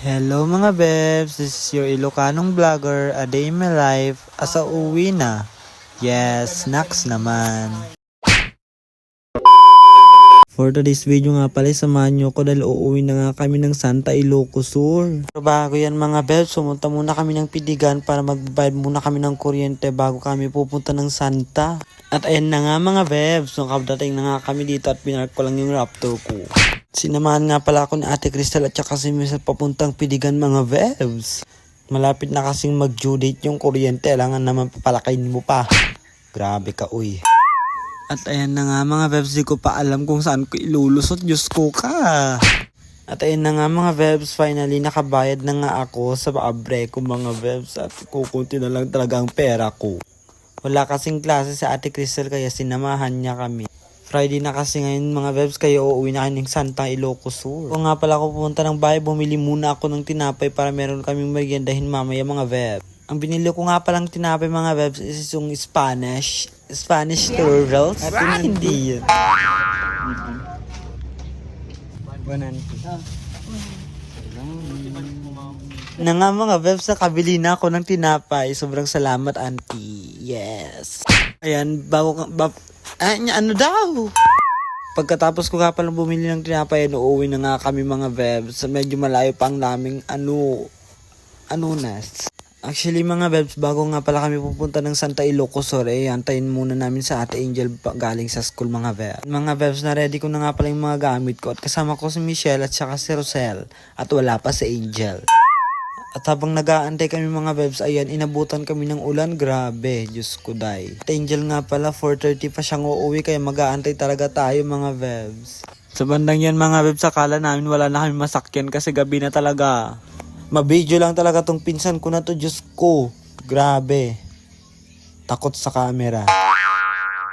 Hello mga bebs, this is your Ilocanong vlogger, a day in my life, asa uwi na. Yes, snacks naman. For today's video nga pala, samahan nyo ko dahil uuwi na nga kami ng Santa Ilocos Sur. Pero bago yan mga bebs, sumunta muna kami ng Pidigan para magbabayad muna kami ng kuryente bago kami pupunta ng Santa. At ayan na nga mga bebs, nung kabdating na nga kami dito at pinark ko lang yung Raptor ko. Sinamahan nga pala ako ni Ate Crystal at saka si Miss papuntang Pidigan mga bebs. Malapit na kasing mag-due date yung kuryente, kailangan naman papalakayin mo pa. Grabe ka uy. At ayan na nga mga bebs, di ko pa alam kung saan ko ilulusot, Diyos ko ka. At ayan na nga mga bebs, finally nakabayad na nga ako sa abre ko mga bebs at kukunti na lang talaga ang pera ko. Wala kasing klase sa Ate Crystal kaya sinamahan niya kami. Friday na kasi ngayon mga bebs, kaya uuwi na kayo ng Santa Ilocos Sur. Kung nga pala ako pupunta ng bahay, bumili muna ako ng tinapay para meron kaming meriendahin mamaya mga bebs. Ang binili ko nga palang tinapay mga bebs is yung Spanish turtles. At yun hindi yun. Na nga mga bebs, nakabili na ako ng tinapay. Sobrang salamat auntie. Yes. Ayan, ano daw? Pagkatapos ko nga palang bumili ng tinapay, uuwi na nga kami mga bebs. Medyo malayo pa ang naming Actually mga bebs, bago nga pala kami pupunta ng Santa Ilocos Sur, antayin muna namin sa Ate Angel galing sa school mga bebs. Mga bebs, na ready ko na nga pala yung mga gamit ko at kasama ko si Michelle at saka si Rosel at wala pa si Angel. At habang nag-aantay kami mga bebs, ayan, inabutan kami ng ulan. Grabe, Diyos ko day. At Angel nga pala, 4:30 pa siyang uuwi kaya mag-aantay talaga tayo mga bebs. Sa bandang yan mga bebs, akala namin wala na kami masakyan kasi gabi na talaga. Mabidyo lang talaga tong pinsan ko na to, Diyos ko. Grabe. Takot sa camera.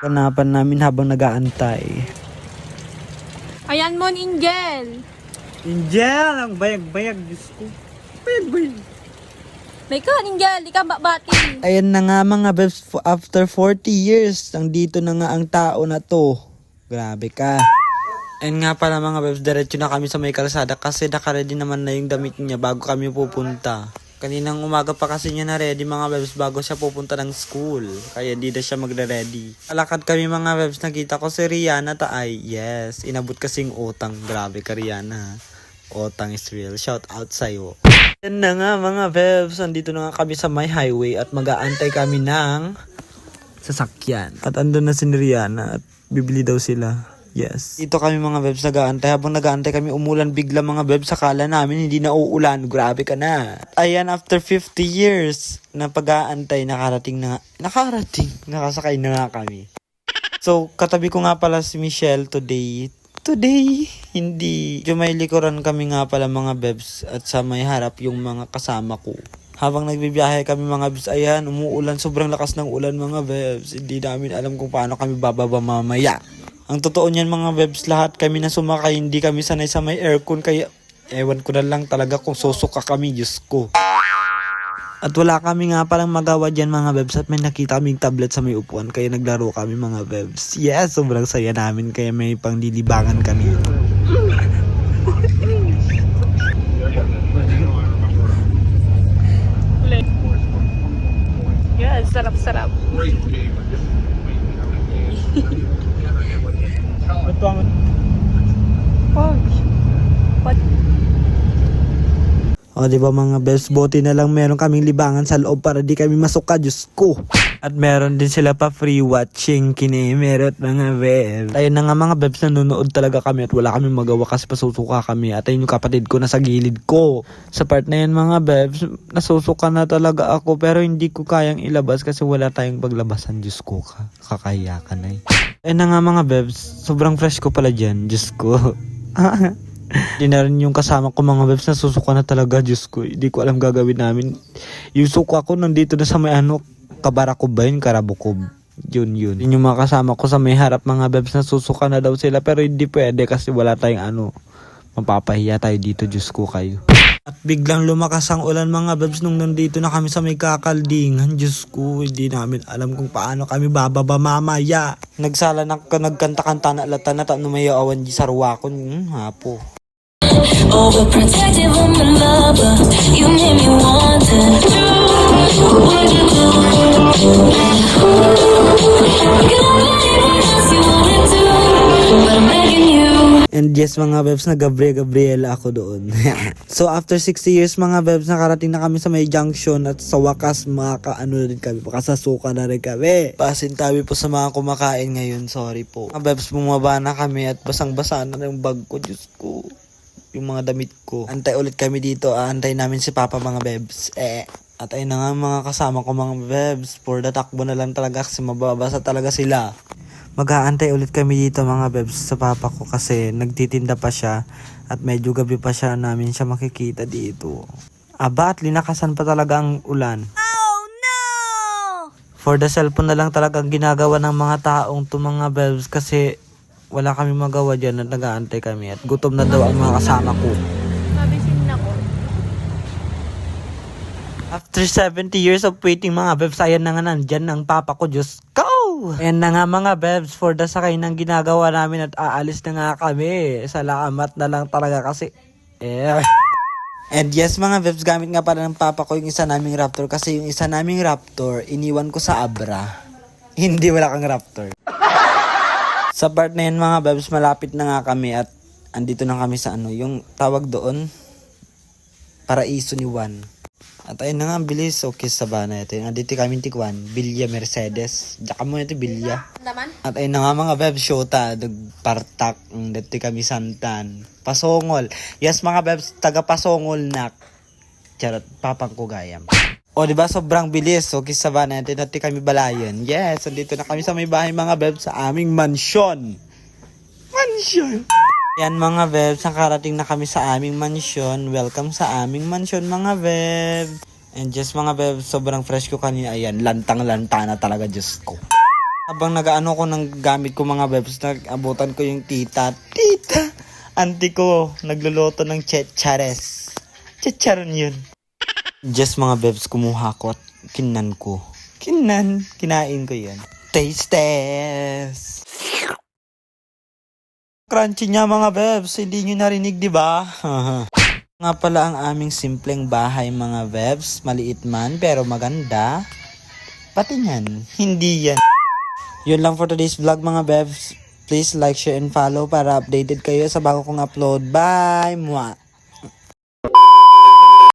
Kanapan namin habang nag-aantay. Ayan mo, Angel. Angel, ang bayag-bayag, Diyos ko. Bayag-bayag. May ka, Angel. Di ka bati. Ayan na nga mga bebs, after 40 years, nandito na nga ang tao na to. Grabe ka. Ayan nga pala mga bebs, diretso na kami sa may kalsada kasi nakaready naman na yung damit niya bago kami pupunta. Kaninang umaga pa kasi niya na ready mga bebs bago siya pupunta ng school. Kaya di na siya magre-ready. Alakad kami mga bebs, nakita ko si Rihanna taay. Yes, inabot kasing utang. Grabe ka Rihanna. Utang is real. Shout out sa'yo. Yan na nga mga bebs, andito na nga kami sa my highway at mag-aantay kami ng sasakyan. At andun na si Rihanna at bibili daw sila. Yes. Dito kami mga bebs nag-aantay. Habang nag-aantay kami umulan bigla mga bebs. Akala namin hindi na uulan. Grabe ka na. Ayan, after 50 years na pag-aantay, nakarating. Nakasakay na nga kami. So, katabi ko nga pala si Michelle today, hindi. Yung may likuran kami nga pala mga bebs at sa may harap yung mga kasama ko. Habang nagbibiyahe kami mga bebs, ayan, umuulan. Sobrang lakas ng ulan mga bebs. Hindi namin alam kung paano kami bababa mamaya. Ang totoo niyan mga bebs, lahat kami na sumakay, hindi kami sanay sa may aircon. Kaya ewan ko na lang talaga kung susuka kami, Diyos ko. At wala kami nga palang magawa dyan mga bebs at may nakita kaming tablet sa may upuan kaya naglaro kami mga bebs. Yes, sobrang saya namin kaya may panglilibangan kami. Yes, sarap-sarap. O diba mga bebs, buti na lang meron kaming libangan sa loob para di kami masuka, Diyos ko. At meron din sila pa free watching kinimerot mga bebs. Ayun na nga mga bebs, nanonood talaga kami at wala kami magawa kasi pasusuka kami. At ayun yung kapatid ko na sa gilid ko. Sa part na yan mga bebs, nasusuka na talaga ako pero hindi ko kayang ilabas kasi wala tayong paglabasan, Diyos ko ka. Kakaya ka na eh. Ayun na nga mga bebs, sobrang fresh ko pala dyan, Diyos ko. Hindi na rin yung kasama ko mga bebs, nasusuka na talaga, Diyos ko. Hindi ko alam gagawin namin. Yung suka ko nandito na sa may Kabarakob ba yun? Karabukob. Yun. Yun yung mga kasama ko sa may harap mga bebs, nasusuka na daw sila pero hindi pwede kasi wala tayong mapapahiya tayo dito, Diyos ko kayo. At biglang lumakas ang ulan mga bebs nung nandito na kami sa may kakaldingan. Diyos ko, hindi namin alam kung paano kami bababa mamaya. Nagkanta-kanta na alata na no may awan di sarwa ko. Hapo. Overprotective, I'm a lover. You made me want to do what you do. You don't let anyone else you wanna do, but I'm begging you. And yes mga bebs, na Gabriela ako doon. So after 60 years mga bebs, nakarating na kami sa may junction at sa wakas makakaano rin kami, makasasuka na rin kami. Pasintabi po sa mga kumakain ngayon, sorry po. Mga bebs, bumaba na kami at basang-basa na yung bag ko, Diyos ko. Yung mga damit ko. Antay ulit kami dito, antay namin si Papa mga bebs. At ayun na nga mga kasama ko mga bebs, for the takbo na lang talaga kasi mababasa talaga sila. Mag-aantay ulit kami dito mga bebs sa papa ko kasi nagtitinda pa siya at medyo gabi pa siya namin siya makikita dito. Aba at linakasan pa talaga ang ulan. Oh no! For the cellphone na lang talagang ginagawa ng mga taong to mga bebs kasi wala kami magawa dyan at nag-aantay kami at gutom na daw ang mga kasama ko. Mabisin na ko. After 70 years of waiting mga bebs, ayan na nga nandyan ang papa ko, Diyos ko! Ayan na nga mga bebs, for the sakay ng ginagawa namin at aalis na nga kami. Salamat na lang talaga kasi. And yes mga bebs, gamit nga pala ng papa ko yung isa naming Raptor kasi yung isa naming Raptor, iniwan ko sa Abra. Hindi, wala kang Raptor. Sa part na yan mga bebs, malapit na nga kami at andito na kami sa ano, yung tawag doon, Paraiso ni Juan. At ayun na nga, ang bilis. Okay, Sabana ito. Andito kami tikwan. Bilya Mercedes. Diyan mo ito, Bilya. Naman? At ayun na nga mga beb, shota. Partak. Dito kami Santan. Pasongol. Yes mga bebs, taga Pasongol nak. Charot, papang ko gayam. O diba, sobrang bilis. Okay, Sabana ito. Dito kami Balayan. Yes, andito na kami sa may bahay mga bebs sa aming mansyon. Mansyon. Yan mga bebs, nakarating na kami sa aming mansyon. Welcome sa aming mansyon mga bebs. And just mga bebs, sobrang fresh ko kanina. Ayan, lantang-lanta na talaga, Diyos ko. Habang nag-ano ko ng gamit ko mga bebs, nag-abutan ko yung tita. Auntie ko, nagluluto ng chichares. Chicharon yun. Just mga bebs, kumuha ko at kinan ko. Kinain ko yun. Taste test! Crunchy niya mga bebs, hindi nyo narinig diba? Nga pala ang aming simpleng bahay mga bebs, maliit man pero maganda. Pati yan, hindi yan. Yun lang for today's vlog mga bebs. Please like, share, and follow para updated kayo sa bago kong upload. Bye! Mwah!